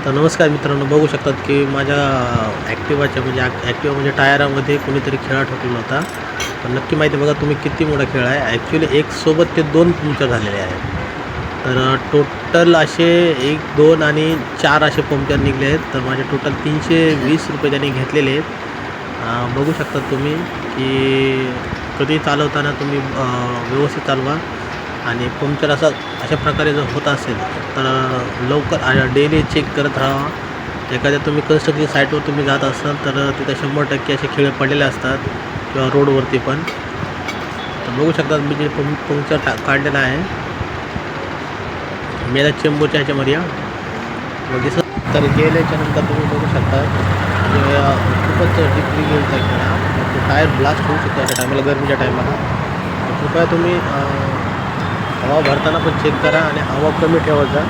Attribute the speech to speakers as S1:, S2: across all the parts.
S1: तर नमस्कार मित्रांनो, बघू शकतात की माझ्या ॲक्टिवाच्या म्हणजे टायरामध्ये कोणीतरी खिळा ठोकलेला होता. पण नक्की माहिती बघा तुम्ही किती मोठा खिळा आहे. ॲक्च्युली एक सोबत ते 2 पंक्चर झालेले आहेत. तर टोटल असे 1, 2 आणि 4 असे पंक्चर निघले आहेत. तर माझे टोटल ₹320 त्यांनी घेतलेले आहेत. बघू शकता तुम्ही की कधी चालवताना तुम्ही व्यवस्थित चालवा आणि पंक्चर अशा प्रकारे जर होत असेल तर लवकर डेली चेक करत राहा. एखाद्या तुम्ही कन्स्ट्रक्शन साईटवर तुम्ही जात असाल तर तिथे 100% असे खिळे पडलेले असतात किंवा रोडवरती पण. तर बघू शकता मी जे पंक्चर काढलेलं आहे मेला चेंबूरच्या ह्याच्यामध्ये मग दिसत तर गेल्याच्यानंतर तुम्ही बघू शकता म्हणजे खूपच डिपली गेलचा खेळा. तो टायर ब्लास्ट होऊ शकतो अशा टायमाला, गरमीच्या टायमाला. कृपया तुम्ही हवा भरताना पण चेक करा आणि हवा कमी ठेवत जा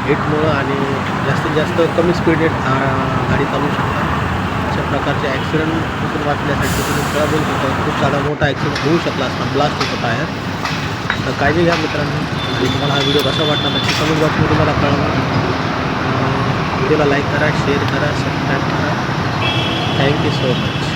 S1: हीटमुळं आणि जास्तीत जास्त कमी स्पीडने गाडी चालवू शकता. अशा प्रकारचे ॲक्सिडेंटपासून वाचण्यासाठी तुम्ही खेळा बोलू शकता. खूप साधा मोठा ॲक्सिडेंट होऊ शकला असता, ब्लास्ट होतो टायर. तर काळजी घ्या मित्रांनो आणि तुम्हाला हा व्हिडिओ कसा वाटला नक्की कमेंट बॉक्समध्ये मला कळवा. व्हिडिओला लाईक करा, शेअर करा, सबस्क्राईब करा. Thank you so much.